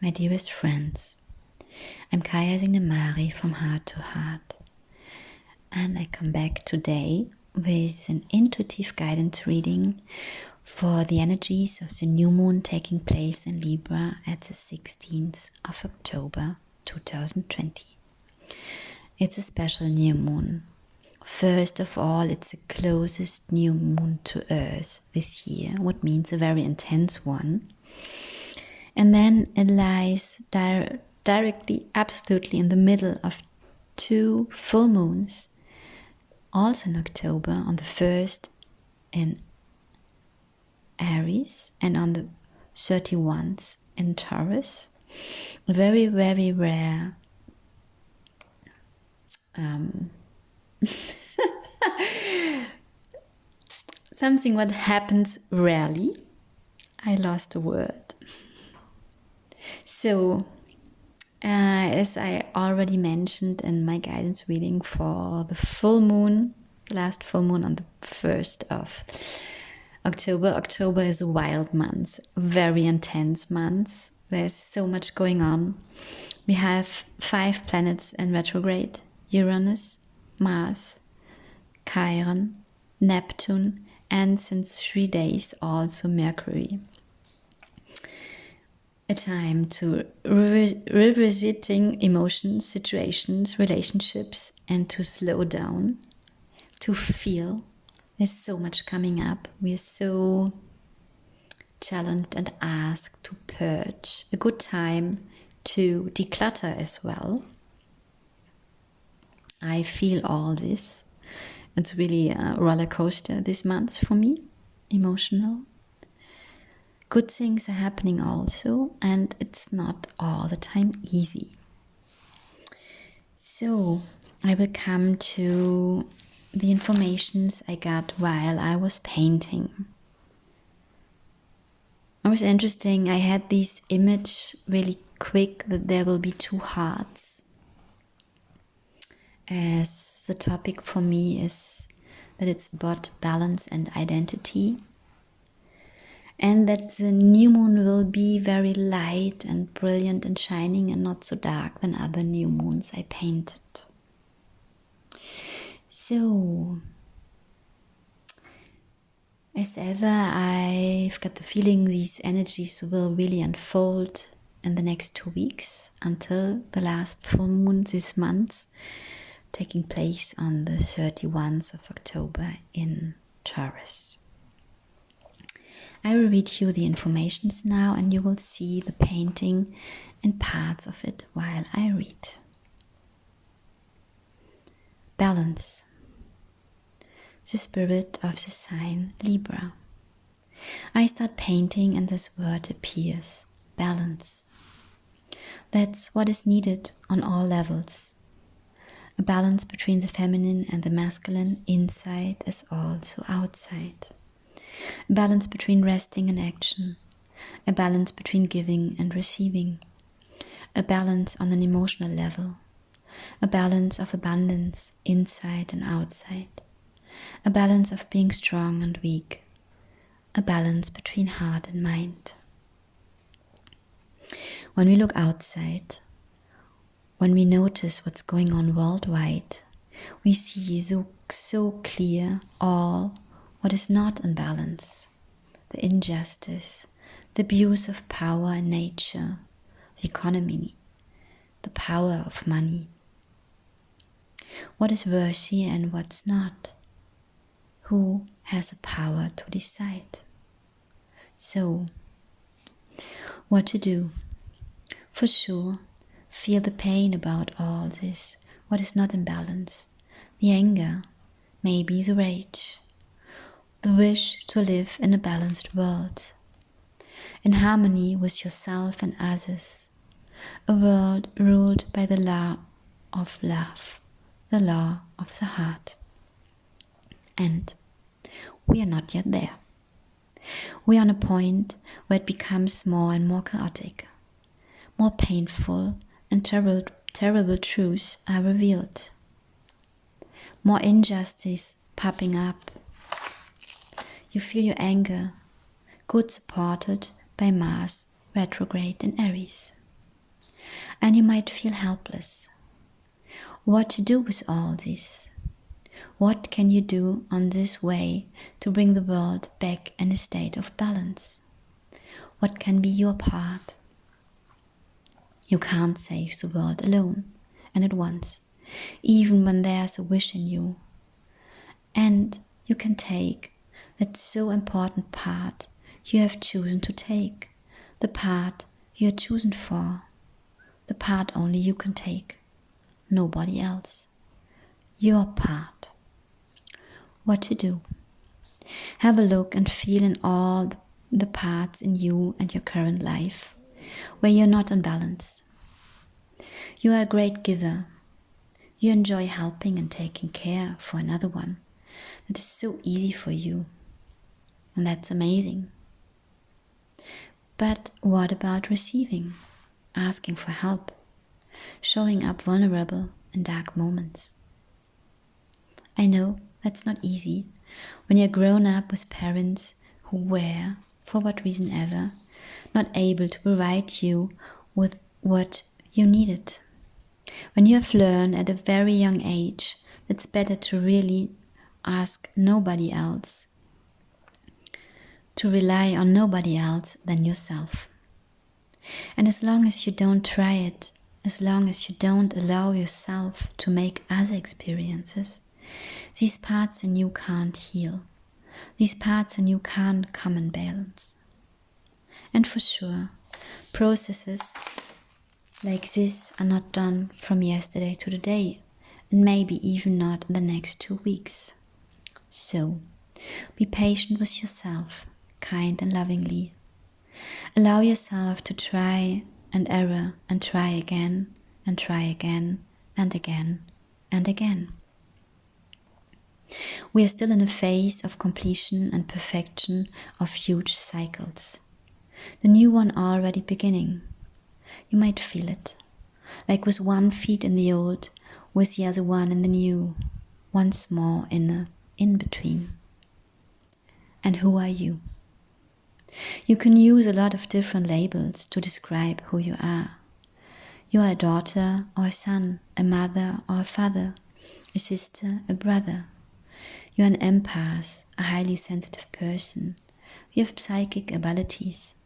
my dearest friends. I'm Kaija Signe from Heart to Heart, and I come back today with an intuitive guidance reading for the energies of the new moon taking place in Libra at the 16th of October 2020. It's a special new moon. First of all, it's the closest new moon to Earth this year, what means a very intense one. And then it lies directly, absolutely in the middle of two full moons, also in October, on the 1st in Aries and on the 31st in Taurus. A very, very rare something what happens rarely. I lost the word. So, as I already mentioned in my guidance reading for the full moon, last full moon on the 1st of October. October is a wild month, very intense month. There's so much going on. We have 5 planets in retrograde: Uranus, Mars, Chiron, Neptune, and since 3 days also Mercury. A time to revisiting emotions, situations, relationships, and to slow down, to feel. There's so much coming up. We are so challenged and asked to purge. A good time to declutter as well. I feel all this. It's really a roller coaster this month for me, emotional. Good things are happening also, and it's not all the time easy. So I will come to the informations I got while I was painting. It was interesting. I had this image really quick that there will be 2 hearts, as the topic for me is that it's about balance and identity, and that the new moon will be very light and brilliant and shining and not so dark than other new moons I painted. So, as ever, I've got the feeling these energies will really unfold in the next 2 weeks until the last full moon this month, taking place on the 31st of October in Taurus. I will read you the informations now, and you will see the painting and parts of it while I read. Balance. The spirit of the sign Libra. I start painting and this word appears. Balance. That's what is needed on all levels. A balance between the feminine and the masculine, inside as also outside. A balance between resting and action. A balance between giving and receiving. A balance on an emotional level. A balance of abundance inside and outside. A balance of being strong and weak. A balance between heart and mind. When we look outside, when we notice what's going on worldwide, we see so clear all what is not in balance. The injustice, the abuse of power in nature, the economy, the power of money. What is worthy and what's not? Who has the power to decide? So, what to do? For sure, feel the pain about all this, what is not in balance, the anger, maybe the rage, the wish to live in a balanced world, in harmony with yourself and others, a world ruled by the law of love, the law of the heart. And we are not yet there. We are on a point where it becomes more and more chaotic, more painful, and terrible truths are revealed. More injustice popping up. You feel your anger, good supported by Mars retrograde in Aries. And you might feel helpless. What to do with all this? What can you do on this way to bring the world back in a state of balance? What can be your part? You can't save the world alone and at once, even when there's a wish in you. And you can take that so important part you have chosen to take, the part you are chosen for, the part only you can take, nobody else. Your part. What to do? Have a look and feel in all the parts in you and your current life where you're not in balance. You are a great giver. You enjoy helping and taking care for another one. That is so easy for you. And that's amazing. But what about receiving? Asking for help? Showing up vulnerable in dark moments? I know that's not easy when you're grown up with parents who were, for what reason ever, not able to provide you with what you needed. When you have learned at a very young age, it's better to really ask nobody else, to rely on nobody else than yourself. And as long as you don't try it, as long as you don't allow yourself to make other experiences, these parts in you can't heal. These parts in you can't come in balance. And for sure, processes like this are not done from yesterday to today, and maybe even not in the next 2 weeks. So, be patient with yourself, kind and lovingly. Allow yourself to try and error and try again and try again and again and again. We are still in a phase of completion and perfection of huge cycles. The new one already beginning. You might feel it, like with one feet in the old, with the other one in the new, once more in between. And who are you? You can use a lot of different labels to describe who you are. You are a daughter or a son, a mother or a father, a sister, a brother. You are an empath, a highly sensitive person. You have psychic abilities.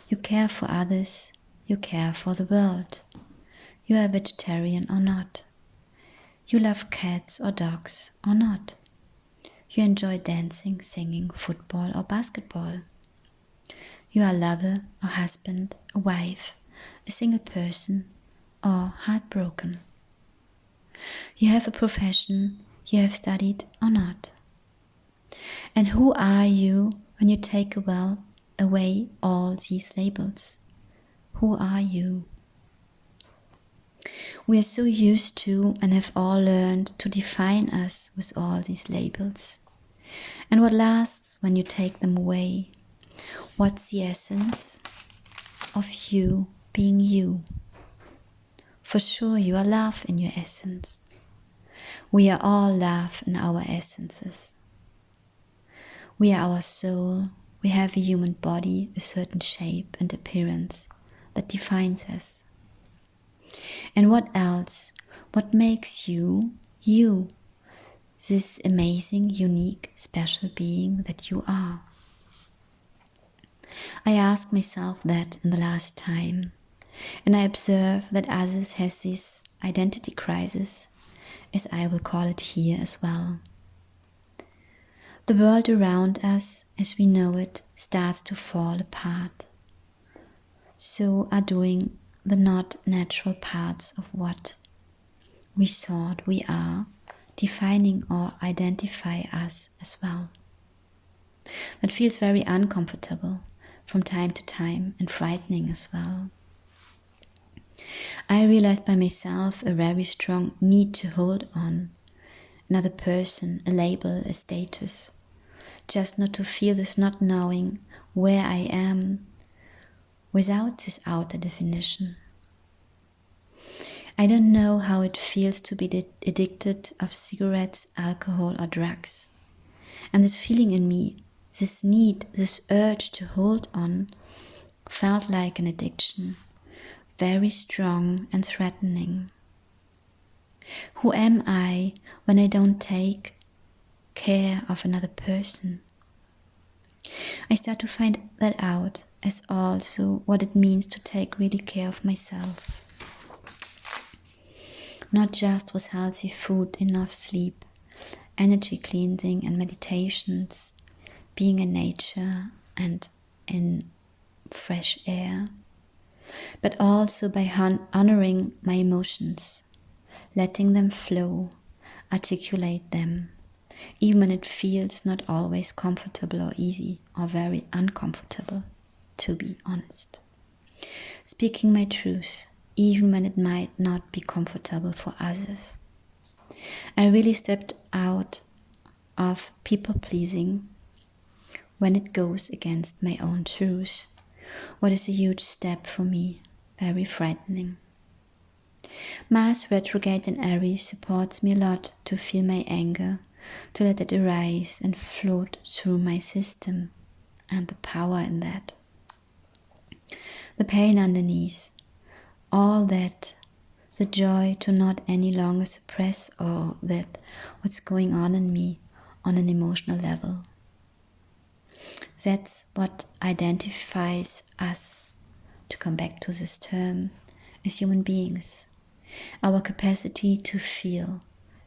You care for others. You care for the world. You are a vegetarian or not. You love cats or dogs or not. You enjoy dancing, singing, football or basketball. You are a lover or husband, a wife, a single person or heartbroken. You have a profession you have studied or not. And who are you when you take away all these labels? Who are you? We are so used to and have all learned to define us with all these labels. And what lasts when you take them away? What's the essence of you being you? For sure you are love in your essence. We are all love in our essences. We are our soul. We have a human body, a certain shape and appearance that defines us. And what else? What makes you, you? This amazing, unique, special being that you are. I asked myself that in the last time, and I observe that others has this identity crisis, as I will call it here as well. The world around us, as we know it, starts to fall apart. So are doing the not natural parts of what we thought we are, defining or identify us as well. That feels very uncomfortable from time to time and frightening as well. I realized by myself a very strong need to hold on another person, a label, a status, just not to feel this not knowing where I am without this outer definition. I don't know how it feels to be addicted of cigarettes, alcohol or drugs. And this feeling in me, this need, this urge to hold on, felt like an addiction, very strong and threatening. Who am I when I don't take care of another person? I start to find that out as also what it means to take really care of myself. Not just with healthy food, enough sleep, energy cleansing and meditations, being in nature and in fresh air, but also by honoring my emotions, letting them flow, articulate them, even when it feels not always comfortable or easy or very uncomfortable, to be honest. Speaking my truth, even when it might not be comfortable for others. I really stepped out of people-pleasing when it goes against my own truth. What is a huge step for me, very frightening. Mars retrograde in Aries supports me a lot to feel my anger, to let it arise and float through my system, and the power in that. The pain underneath, all that, the joy to not any longer suppress all that, what's going on in me on an emotional level. That's what identifies us, to come back to this term, as human beings. Our capacity to feel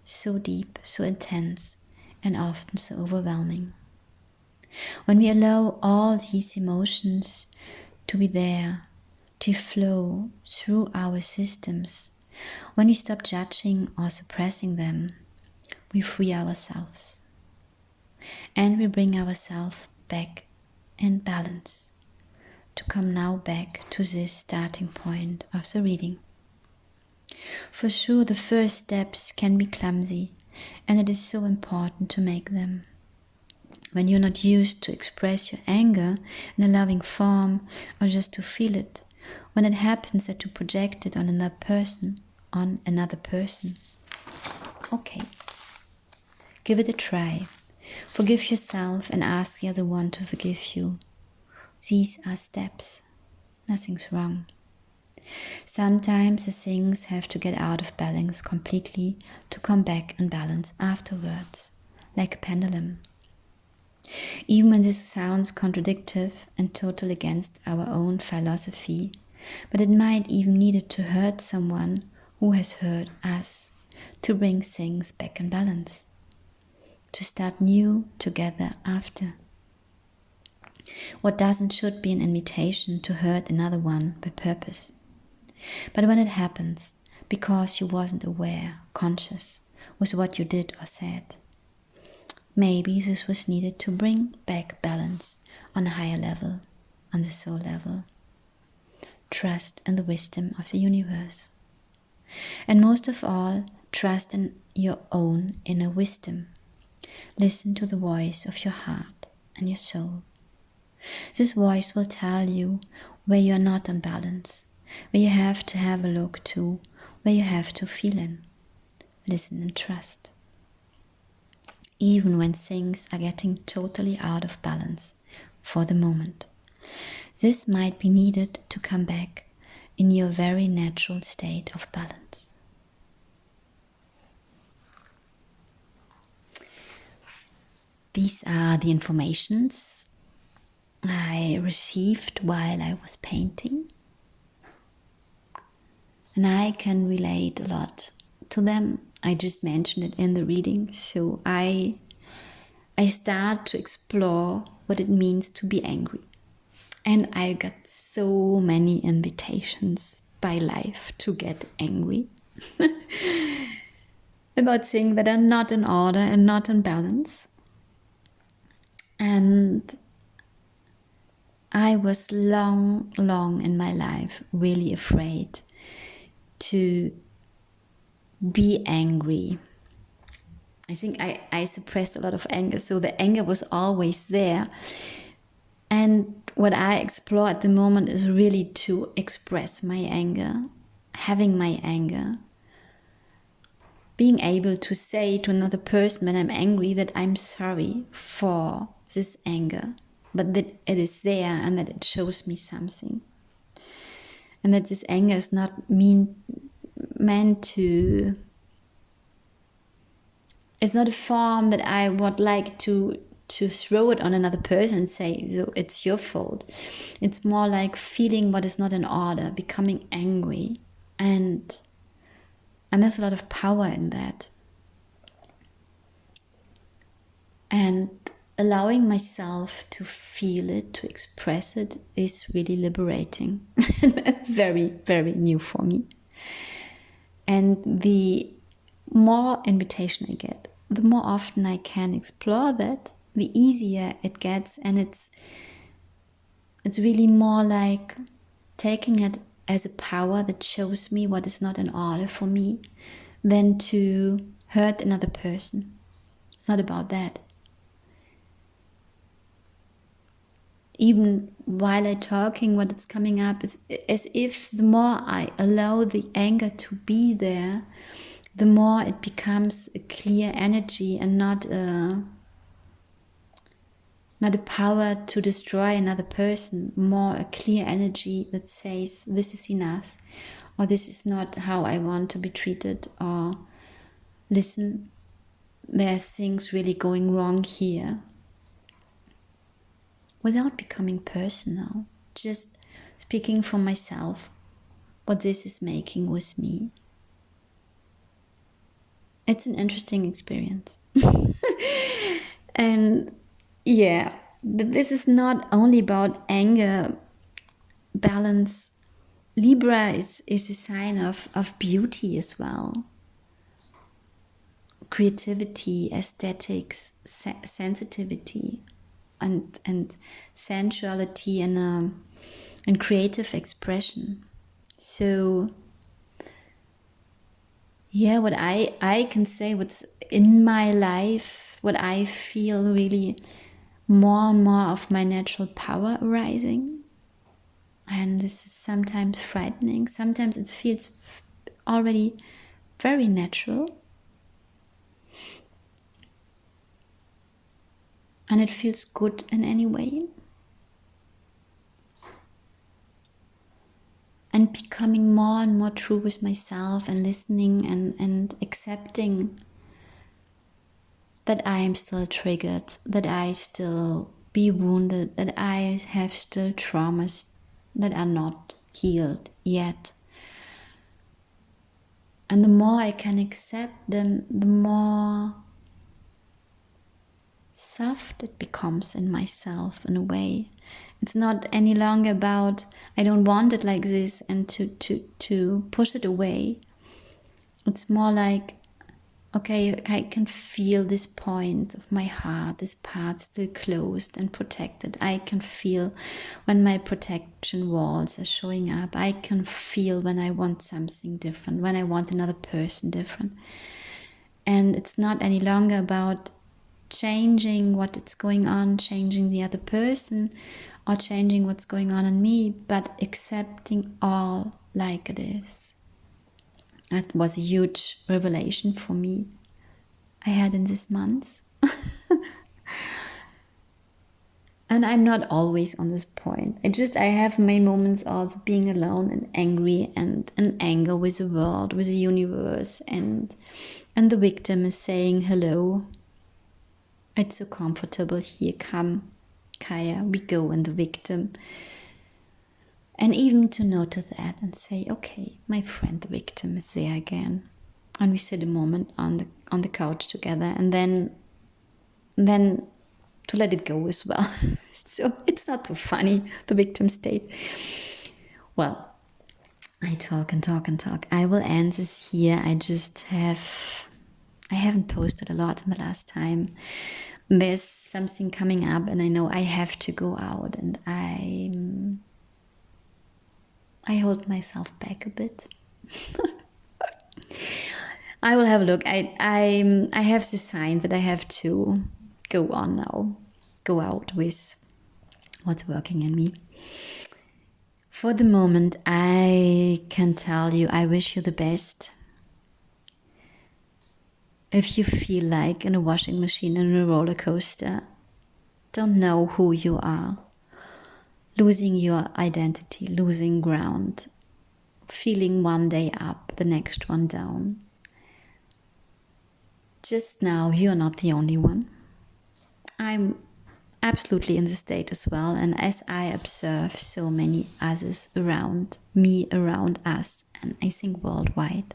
so deep, so intense, and often so overwhelming. When we allow all these emotions to be there, to flow through our systems, when we stop judging or suppressing them, we free ourselves. And we bring ourselves back in balance, to come now back to this starting point of the reading. For sure, the first steps can be clumsy, and it is so important to make them. When you're not used to express your anger in a loving form or just to feel it, when it happens that you project it on another person, okay, give it a try. Forgive yourself and ask the other one to forgive you. These are steps. Nothing's wrong. Sometimes the things have to get out of balance completely to come back in balance afterwards, like a pendulum. Even when this sounds contradictory and total against our own philosophy, but it might even need it to hurt someone who has hurt us to bring things back in balance, to start new together after. What doesn't should be an invitation to hurt another one by purpose. But when it happens, because you wasn't aware, conscious with what you did or said, maybe this was needed to bring back balance on a higher level, on the soul level. Trust in the wisdom of the universe. And most of all, trust in your own inner wisdom. Listen to the voice of your heart and your soul. This voice will tell you where you are not in balance, where you have to have a look to, where you have to feel in. Listen and trust. Even when things are getting totally out of balance for the moment. This might be needed to come back in your very natural state of balance. These are the informations I received while I was painting. And I can relate a lot to them. I just mentioned it in the reading. So I start to explore what it means to be angry. And I got so many invitations by life to get angry about things that are not in order and not in balance. And I was long in my life really afraid to be angry. I think I suppressed a lot of anger, so the anger was always there. And what I explore at the moment is really to express my anger, having my anger, being able to say to another person when I'm angry that I'm sorry for this anger, but that it is there and that it shows me something. and that this anger is not meant to, it's not a form that I would like to throw it on another person and say, so it's your fault. It's more like feeling what is not in order, becoming angry. And there's a lot of power in that. And allowing myself to feel it, to express it, is really liberating. Very, very new for me. And the more invitation I get, the more often I can explore that, the easier it gets. And it's really more like taking it as a power that shows me what is not in order for me than to hurt another person. It's not about that. Even while I'm talking, what is coming up is as if the more I allow the anger to be there, the more it becomes a clear energy and not a power to destroy another person, more a clear energy that says, this is enough, or this is not how I want to be treated, or listen, there's things really going wrong here. Without becoming personal, just speaking from myself, what this is making with me. It's an interesting experience. And yeah, this is not only about anger, balance. Libra is a sign of beauty as well. Creativity, aesthetics, sensitivity, and sensuality, and creative expression. So yeah, what I can say, what's in my life, what I feel really more and more of my natural power arising. And this is sometimes frightening. Sometimes it feels already very natural. And it feels good in any way. And becoming more and more true with myself, and listening and accepting that I am still triggered, that I still be wounded, that I have still traumas that are not healed yet. And the more I can accept them, the more soft it becomes in myself, in a way. It's not any longer about I don't want it like this and to push it away. It's more like, okay, I can feel this point of my heart, this part still closed and protected. I can feel when my protection walls are showing up. I can feel when I want something different, when I want another person different. And it's not any longer about changing what is going on, changing the other person, or changing what's going on in me, but accepting all like it is. That was a huge revelation for me I had in this month. And I'm not always on this point. I have my moments also being alone and angry, and in anger with the world, with the universe, and the victim is saying, hello, it's so comfortable here, come, Kaija, we go, and the victim. And even to notice that and say, okay, my friend, the victim, is there again. And we sit a moment on the couch together, and then to let it go as well. So it's not so funny, the victim state. Well, I talk and talk and talk. I will end this here. I haven't posted a lot in the last time. There's something coming up, and I know I have to go out, and I hold myself back a bit. I will have a look. I have the sign that I have to go on now, go out with what's working in me. For the moment, I can tell you, I wish you the best. If you feel like in a washing machine and a roller coaster, don't know who you are, losing your identity, losing ground, feeling one day up, the next one down. Just now, you're not the only one. I'm absolutely in this state as well. And as I observe so many others around me, around us, and I think worldwide,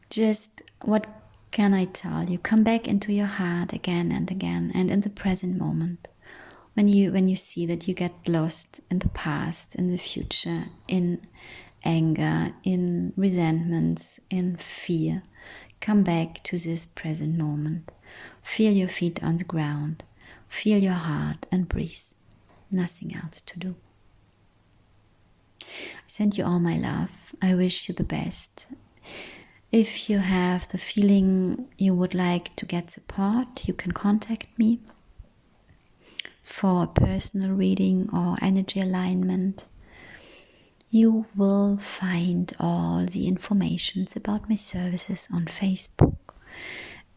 just what can I tell you? Come back into your heart again and again, and in the present moment. When you see that you get lost in the past, in the future, in anger, in resentments, in fear, come back to this present moment. Feel your feet on the ground. Feel your heart and breathe. Nothing else to do. I send you all my love. I wish you the best. If you have the feeling you would like to get support, you can contact me for a personal reading or energy alignment. You will find all the information about my services on Facebook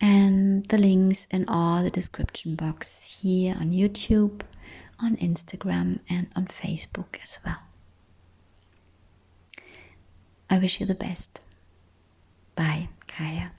and the links in all the description box here on YouTube, on Instagram and on Facebook as well. I wish you the best. Bye, Kaija.